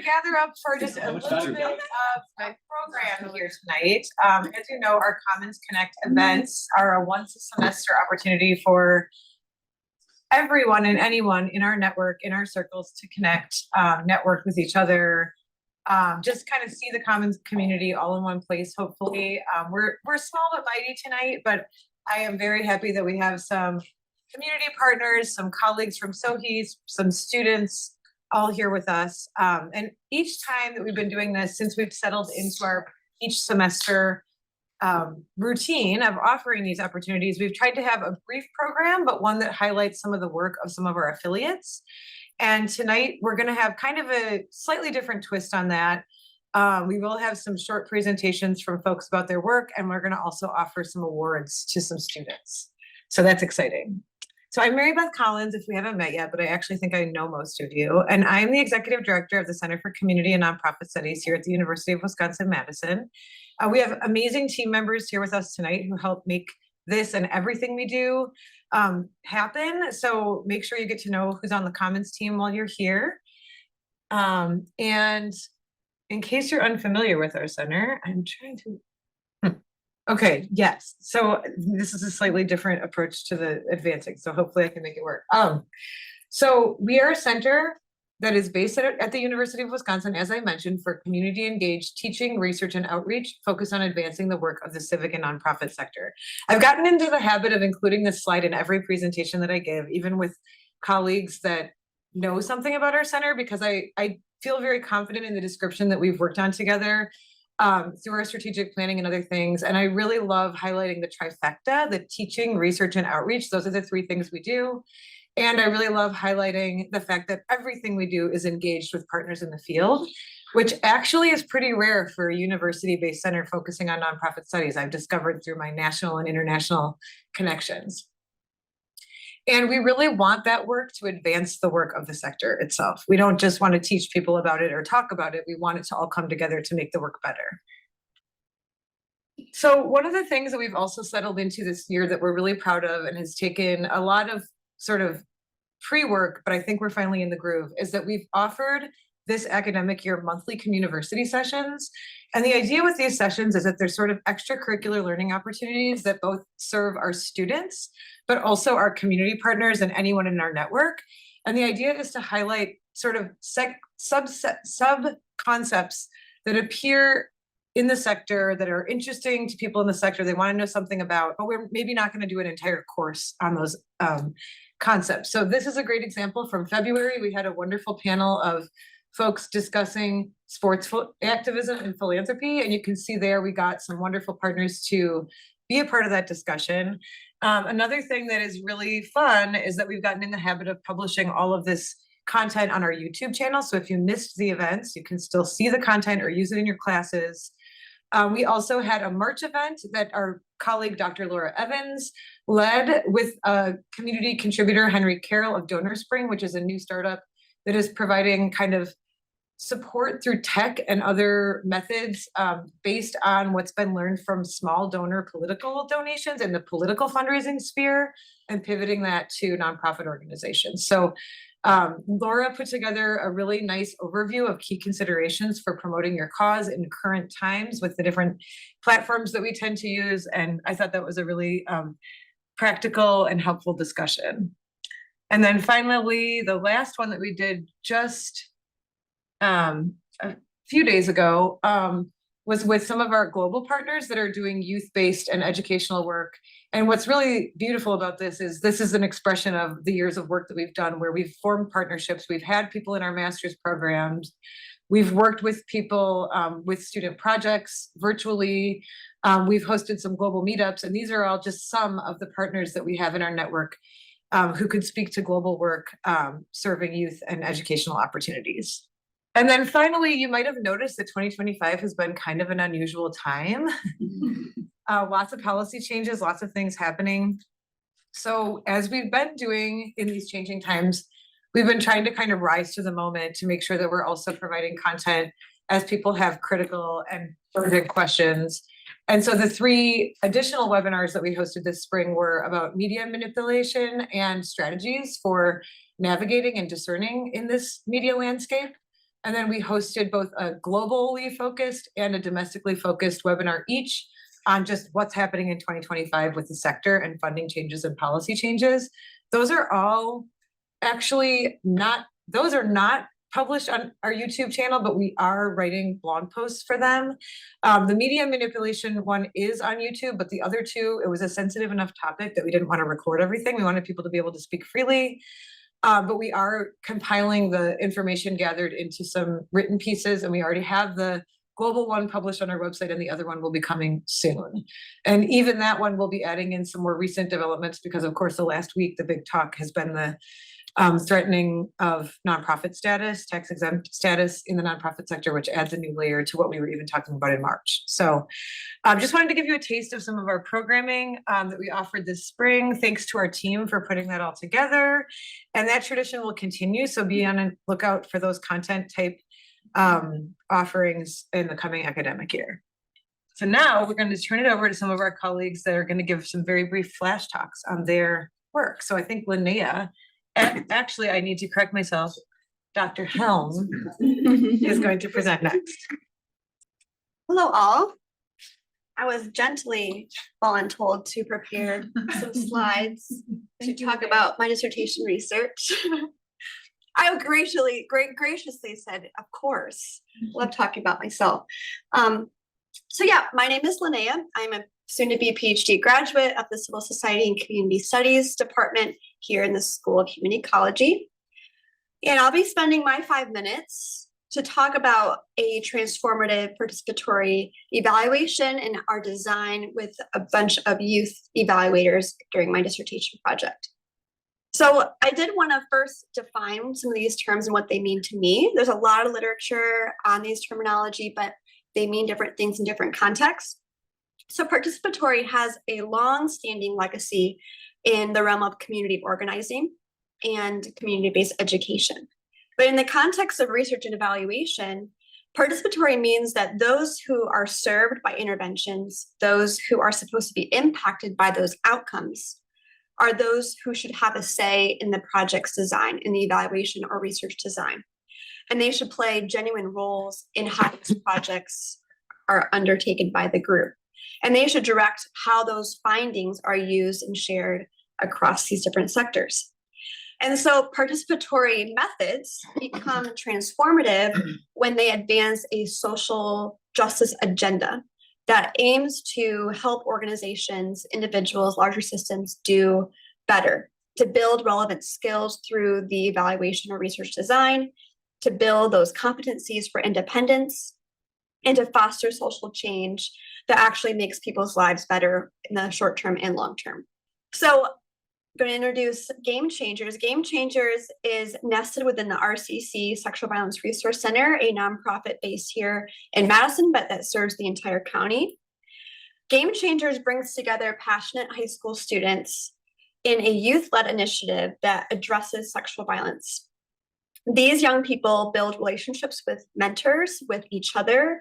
gather up for just a little bit of my program here tonight. As you know, our Commons Connect events are a once a semester opportunity for everyone and anyone in our network, in our circles to connect, network with each other, just kind of see the Commons community all in one place, hopefully. We're small but mighty tonight, but I am very happy that we have some community partners, some colleagues from SOHEs, some students all here with us. And each time that we've been doing this, since we've settled into our each semester routine of offering these opportunities, we've tried to have a brief program, but one that highlights some of the work of some of our affiliates. And tonight we're going to have kind of a slightly different twist on that. We will have some short presentations from folks about their work, and we're going to also offer some awards to some students. So that's exciting. So I'm Mary Beth Collins, if we haven't met yet, but I actually think I know most of you. And I'm the Executive Director of the Center for Community and Nonprofit Studies here at the University of Wisconsin-Madison. We have amazing team members here with us tonight who help make this and everything we do happen. So make sure you get to know who's on the Commons team while you're here. And in case you're unfamiliar with our center, I'm trying to... Okay, yes. So this is a slightly different approach to the advancing. So hopefully I can make it work. So we are a center that is based at the University of Wisconsin, as I mentioned, for community engaged teaching, research, and outreach focused on advancing the work of the civic and nonprofit sector. I've gotten into the habit of including this slide in every presentation that I give, even with colleagues that know something about our center, because I feel very confident in the description that we've worked on together through our strategic planning and other things. And I really love highlighting the trifecta, the teaching, research, and outreach. Those are the three things we do. And I really love highlighting the fact that everything we do is engaged with partners in the field, which actually is pretty rare for a university-based center focusing on nonprofit studies, I've discovered through my national and international connections. And we really want that work to advance the work of the sector itself. We don't just want to teach people about it or talk about it. We want it to all come together to make the work better. So one of the things that we've also settled into this year that we're really proud of and has taken a lot of sort of pre-work, but I think we're finally in the groove, is that we've offered this academic year monthly community sessions. And the idea with these sessions is that they're sort of extracurricular learning opportunities that both serve our students, but also our community partners and anyone in our network. And the idea is to highlight sort of sub-concepts that appear in the sector that are interesting to people in the sector they want to know something about, but we're maybe not going to do an entire course on those concepts. So this is a great example from February. We had a wonderful panel of folks discussing sports activism and philanthropy. And you can see there we got some wonderful partners to be a part of that discussion. Another thing that is really fun is that we've gotten in the habit of publishing all of this content on our YouTube channel. So if you missed the events, you can still see the content or use it in your classes. We also had a March event that our colleague, Dr. Laura Evans, led with a community contributor, Henry Carroll of Donor Spring, which is a new startup that is providing kind of support through tech and other methods based on what's been learned from small donor political donations in the political fundraising sphere and pivoting that to nonprofit organizations. So Laura put together a really nice overview of key considerations for promoting your cause in current times with the different platforms that we tend to use. And I thought that was a really practical and helpful discussion. And then finally, the last one that we did just a few days ago was with some of our global partners that are doing youth-based and educational work. And what's really beautiful about this is an expression of the years of work that we've done where we've formed partnerships. We've had people in our master's programs. We've worked with people with student projects virtually. We've hosted some global meetups, and these are all just some of the partners that we have in our network who could speak to global work serving youth and educational opportunities. And then finally, you might have noticed that 2025 has been kind of an unusual time. Lots of policy changes, lots of things happening. So as we've been doing in these changing times, we've been trying to kind of rise to the moment to make sure that we're also providing content as people have critical and urgent questions. And so the 3 additional webinars that we hosted this spring were about media manipulation and strategies for navigating and discerning in this media landscape. And then we hosted both a globally focused and a domestically focused webinar each on just what's happening in 2025 with the sector and funding changes and policy changes. Those are all actually not published on our YouTube channel, but we are writing blog posts for them. The media manipulation one is on YouTube, but the other two, it was a sensitive enough topic that we didn't want to record everything. We wanted people to be able to speak freely. But we are compiling the information gathered into some written pieces, and we already have the global one published on our website, and the other one will be coming soon. And even that one will be adding in some more recent developments because, of course, the last week, the big talk has been the threatening of nonprofit status, tax exempt status in the nonprofit sector, which adds a new layer to what we were even talking about in March. So just wanted to give you a taste of some of our programming that we offered this spring. Thanks to our team for putting that all together. And that tradition will continue. So be on a lookout for those content type offerings in the coming academic year. So now we're going to turn it over to some of our colleagues that are going to give some very brief flash talks on their work. So I think Linnea, actually, I need to correct myself. Dr. Helm is going to present next. Hello, all. I was gently voluntold to prepare some slides to talk about my dissertation research. I graciously said, of course, love talking about myself. So yeah, my name is Linnea. I'm a soon-to-be PhD graduate of the Civil Society and Community Studies Department here in the School of Community Ecology. And I'll be spending my 5 minutes to talk about a transformative participatory evaluation in our design with a bunch of youth evaluators during my dissertation project. So I did want to first define some of these terms and what they mean to me. There's a lot of literature on these terminology, but they mean different things in different contexts. So participatory has a long-standing legacy in the realm of community organizing and community-based education. But in the context of research and evaluation, participatory means that those who are served by interventions, those who are supposed to be impacted by those outcomes, are those who should have a say in the project's design, in the evaluation or research design. And they should play genuine roles in how these projects are undertaken by the group. And they should direct how those findings are used and shared across these different sectors. And so participatory methods become transformative when they advance a social justice agenda that aims to help organizations, individuals, larger systems do better, to build relevant skills through the evaluation or research design, to build those competencies for independence, and to foster social change that actually makes people's lives better in the short term and long term. So I'm going to introduce Game Changers. Game Changers is nested within the RCC Sexual Violence Resource Center, a nonprofit based here in Madison, but that serves the entire county. Game Changers brings together passionate high school students in a youth-led initiative that addresses sexual violence. These young people build relationships with mentors, with each other.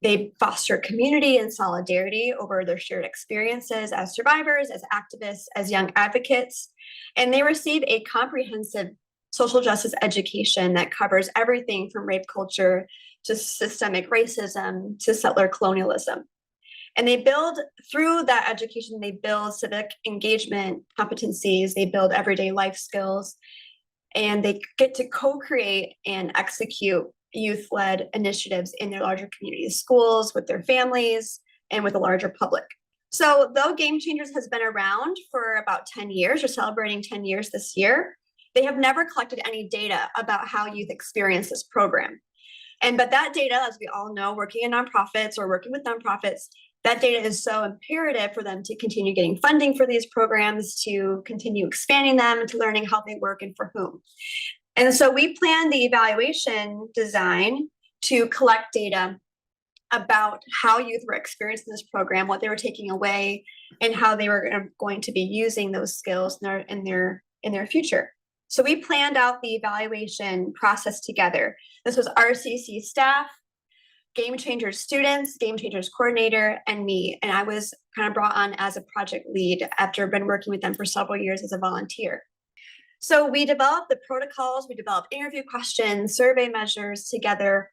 They foster community and solidarity over their shared experiences as survivors, as activists, as young advocates. And they receive a comprehensive social justice education that covers everything from rape culture to systemic racism to settler colonialism. And they build, through that education, they build civic engagement competencies, they build everyday life skills, and they get to co-create and execute youth-led initiatives in their larger communities, schools, with their families, and with the larger public. So though Game Changers has been around for about 10 years, or celebrating 10 years this year, they have never collected any data about how youth experience this program. But that data, as we all know, working in nonprofits or working with nonprofits, that data is so imperative for them to continue getting funding for these programs, to continue expanding them, to learning how they work and for whom. And so we plan the evaluation design to collect data about how youth were experiencing this program, what they were taking away, and how they were going to be using those skills in their future. So we planned out the evaluation process together. This was RCC staff, Game Changers students, Game Changers coordinator, and me. And I was kind of brought on as a project lead after I've been working with them for several years as a volunteer. So we developed the protocols, we developed interview questions, survey measures together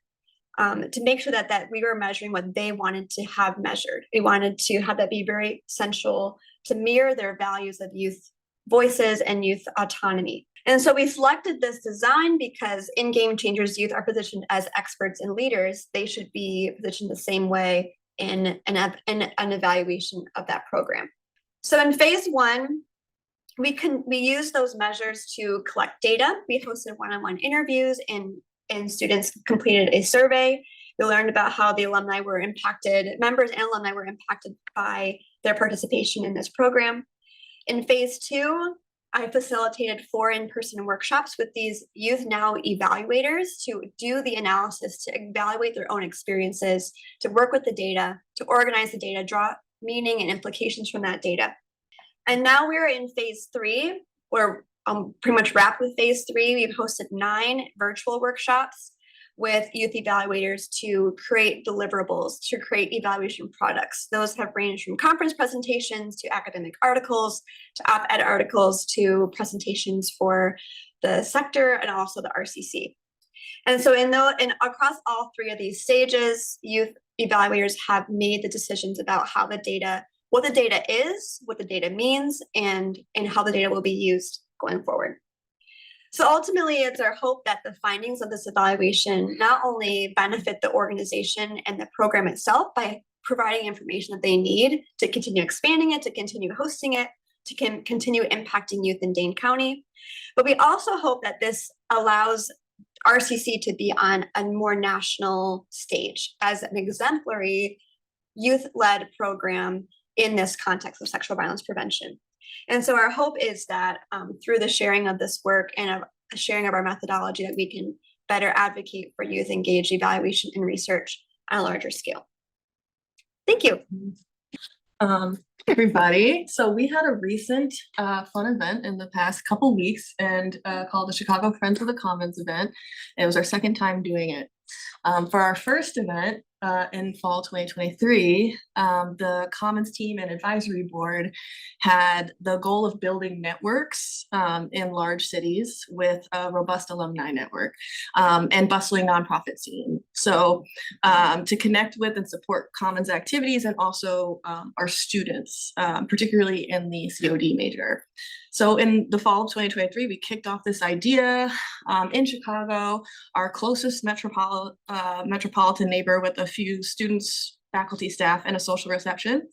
to make sure that we were measuring what they wanted to have measured. We wanted to have that be very essential to mirror their values of youth voices and youth autonomy. And so we selected this design because in Game Changers, youth are positioned as experts and leaders. They should be positioned the same way in an evaluation of that program. So in phase one, we use those measures to collect data. We hosted one-on-one interviews and students completed a survey. We learned about how the alumni were impacted, members and alumni were impacted by their participation in this program. In phase two, I facilitated 4 in-person workshops with these Youth Now evaluators to do the analysis, to evaluate their own experiences, to work with the data, to organize the data, draw meaning and implications from that data. And now we're in phase 3, where pretty much wrapped with phase 3. We've hosted 9 virtual workshops with youth evaluators to create deliverables, to create evaluation products. Those have ranged from conference presentations to academic articles, to op-ed articles, to presentations for the sector and also the RCC. And so across all 3 of these stages, youth evaluators have made the decisions about how the data, what the data is, what the data means, and how the data will be used going forward. So ultimately, it's our hope that the findings of this evaluation not only benefit the organization and the program itself by providing information that they need to continue expanding it, to continue hosting it, to continue impacting youth in Dane County, but we also hope that this allows RCC to be on a more national stage as an exemplary youth-led program in this context of sexual violence prevention. And so our hope is that through the sharing of this work and a sharing of our methodology, that we can better advocate for youth engaged evaluation and research on a larger scale. Thank you. Everybody. So we had a recent fun event in the past couple weeks and called the Chicago Friends of the Commons event. It was our second time doing it. For our first event in fall 2023, the Commons team and advisory board had the goal of building networks in large cities with a robust alumni network and bustling nonprofit scene. So to connect with and support Commons activities and also our students, particularly in the COD major. So in the fall of 2023, we kicked off this idea in Chicago, our closest metropolitan neighbor, with a few students, faculty, staff, and a social reception,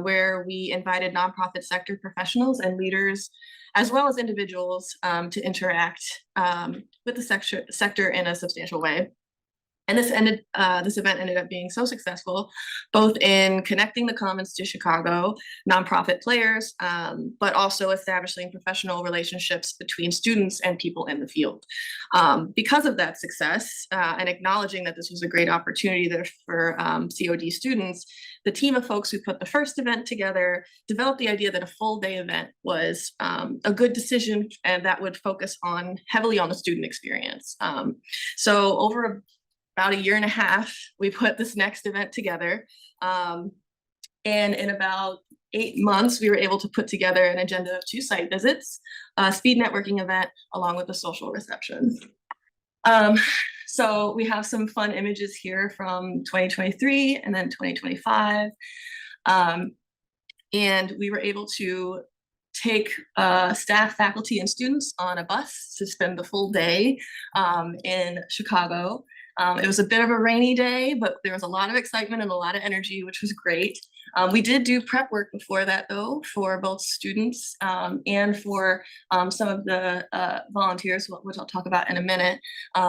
where we invited nonprofit sector professionals and leaders, as well as individuals, to interact with the sector in a substantial way. And this event ended up being so successful, both in connecting the Commons to Chicago nonprofit players, but also establishing professional relationships between students and people in the field. Because of that success and acknowledging that this was a great opportunity there for COD students, the team of folks who put the first event together developed the idea that a full day event was a good decision, and that would focus heavily on the student experience. So over about a year and a half, we put this next event together. And in about 8 months, we were able to put together an agenda of 2 site visits, a speed networking event, along with a social reception. So we have some fun images here from 2023 and then 2025. And we were able to take staff, faculty, and students on a bus to spend the full day in Chicago. It was a bit of a rainy day, but there was a lot of excitement and a lot of energy, which was great. We did do prep work before that, though, for both students and for some of the volunteers, which I'll talk about in a minute.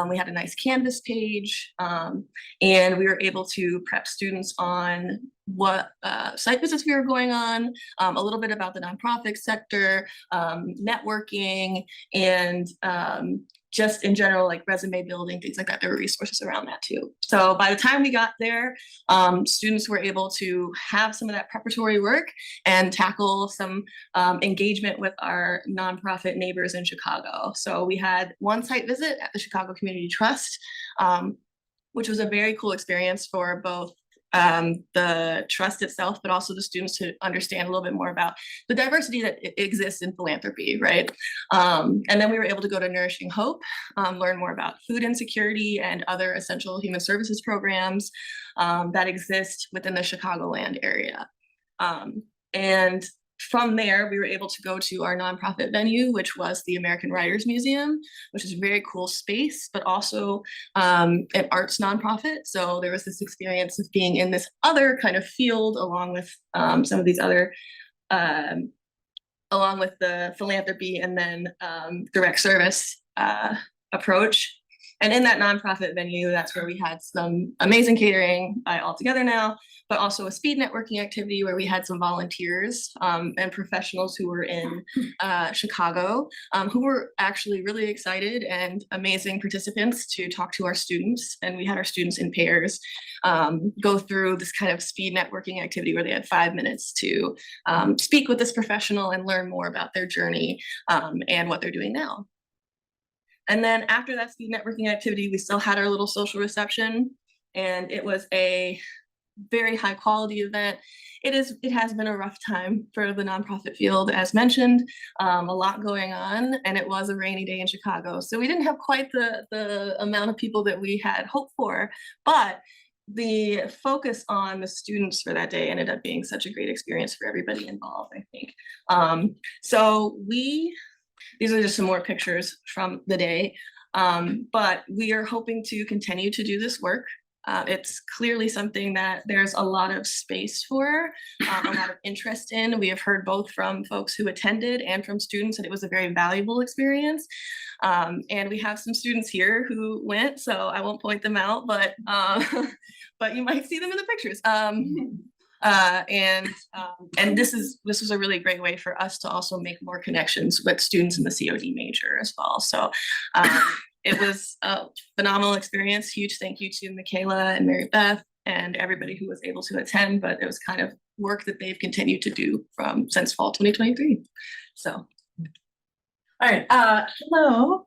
We had a nice Canvas page, and we were able to prep students on what site visits we were going on, a little bit about the nonprofit sector, networking, and just in general, like resume building, things like that. There were resources around that too. So by the time we got there, students were able to have some of that preparatory work and tackle some engagement with our nonprofit neighbors in Chicago. So we had one site visit at the Chicago Community Trust, which was a very cool experience for both the trust itself, but also the students to understand a little bit more about the diversity that exists in philanthropy, right? And then we were able to go to Nourishing Hope, learn more about food insecurity and other essential human services programs that exist within the Chicagoland area. And from there, we were able to go to our nonprofit venue, which was the American Writers Museum, which is a very cool space, but also an arts nonprofit. So there was this experience of being in this other kind of field along with some of these other, along with the philanthropy and then direct service approach. And in that nonprofit venue, that's where we had some amazing catering all together now, but also a speed networking activity where we had some volunteers and professionals who were in Chicago, who were actually really excited and amazing participants to talk to our students. And we had our students in pairs go through this kind of speed networking activity where they had 5 minutes to speak with this professional and learn more about their journey and what they're doing now. And then after that speed networking activity, we still had our little social reception, and it was a very high quality event. It has been a rough time for the nonprofit field, as mentioned, a lot going on, and it was a rainy day in Chicago. So we didn't have quite the amount of people that we had hoped for, but the focus on the students for that day ended up being such a great experience for everybody involved, I think. These are just some more pictures from the day, but we are hoping to continue to do this work. It's clearly something that there's a lot of space for, a lot of interest in. We have heard both from folks who attended and from students that it was a very valuable experience. And we have some students here who went, so I won't point them out, but but you might see them in the pictures. And this was a really great way for us to also make more connections with students in the COD major as well. So it was a phenomenal experience. Huge thank you to Michaela and Mary Beth and everybody who was able to attend, but it was kind of work that they've continued to do since fall 2023. So. All right, hello,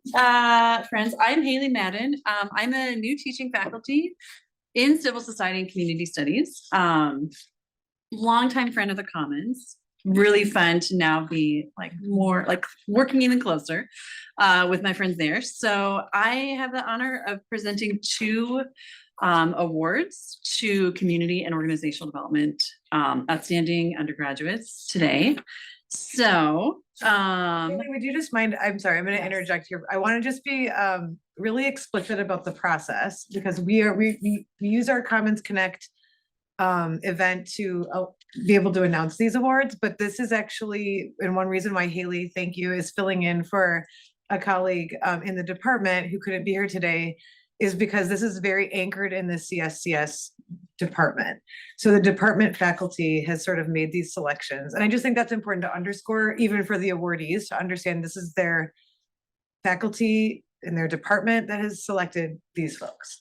friends. I'm Haley Madden. I'm a new teaching faculty in Civil Society and Community Studies. Longtime friend of the Commons. Really fun to now be more working even closer with my friends there. So I have the honor of presenting 2 awards to community and organizational development outstanding undergraduates today. So would you just mind, I'm sorry, I'm going to Yes. interject here. I want to just be really explicit about the process, because we use our Commons Connect event to be able to announce these awards, but this is actually, and one reason why Haley, thank you, is filling in for a colleague in the department who couldn't be here today, is because this is very anchored in the CSCS department. So the department faculty has sort of made these selections, and I just think that's important to underscore, even for the awardees, to understand this is their faculty in their department that has selected these folks.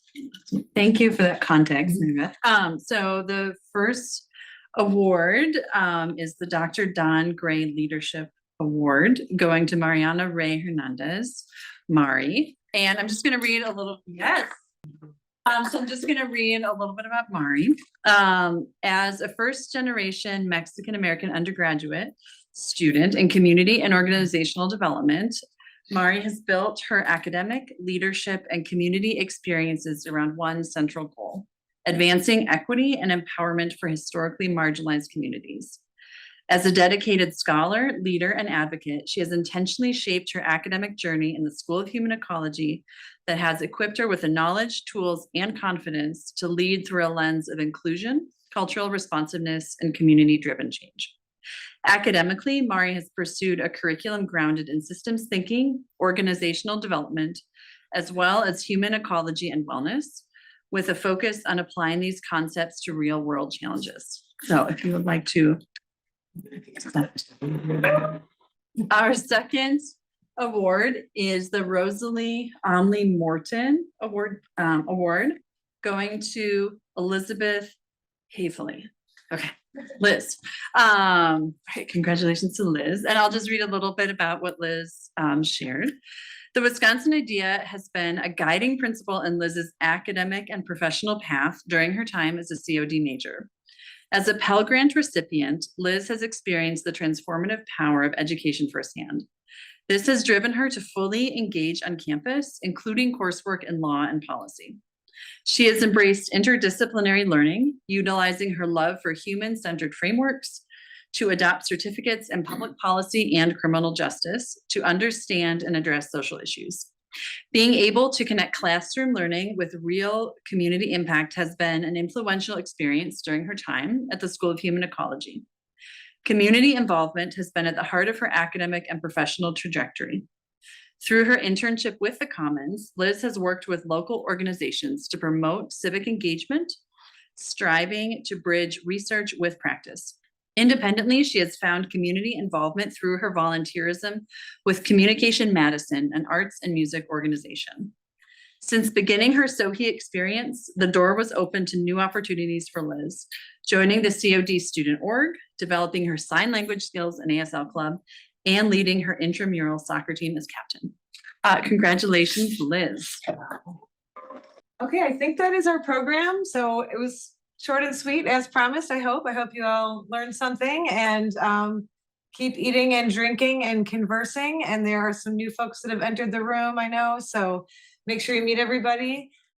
thank you for that context, Mary Beth. So the first award is the Dr. Don Gray Leadership Award, going to Mariana Ray Hernandez, Mari. And I'm just going to read a little, yes. So I'm just going to read a little bit about Mari. As a first generation Mexican-American undergraduate student in community and organizational development, Mari has built her academic, leadership, and community experiences around one central goal: advancing equity and empowerment for historically marginalized communities. As a dedicated scholar, leader, and advocate, she has intentionally shaped her academic journey in the School of Human Ecology that has equipped her with the knowledge, tools, and confidence to lead through a lens of inclusion, cultural responsiveness, and community-driven change. Academically, Mari has pursued a curriculum grounded in systems thinking, organizational development, as well as human ecology and wellness, with a focus on applying these concepts to real-world challenges. So if you would like to. Our second award is the Rosalie Omley Morton Award, going to Elizabeth Haefele. Okay, Liz. All right, congratulations to Liz. And I'll just read a little bit about what Liz shared. The Wisconsin idea has been a guiding principle in Liz's academic and professional path during her time as a COD major. As a Pell Grant recipient, Liz has experienced the transformative power of education firsthand. This has driven her to fully engage on campus, including coursework in law and policy. She has embraced interdisciplinary learning, utilizing her love for human-centered frameworks to adopt certificates in public policy and criminal justice to understand and address social issues. Being able to connect classroom learning with real community impact has been an influential experience during her time at the School of Human Ecology. Community involvement has been at the heart of her academic and professional trajectory. Through her internship with the Commons, Liz has worked with local organizations to promote civic engagement, striving to bridge research with practice. Independently, she has found community involvement through her volunteerism with Communication Madison, an arts and music organization. Since beginning her SOHI experience, the door was open to new opportunities for Liz, joining the COD student org, developing her sign language skills in ASL club, and leading her intramural soccer team as captain. Congratulations, Liz. Okay, I think that is our program. So it was short and sweet as promised, I hope. I hope you all learned something and keep eating and drinking and conversing. And there are some new folks that have entered the room, I know. So make sure you meet everybody.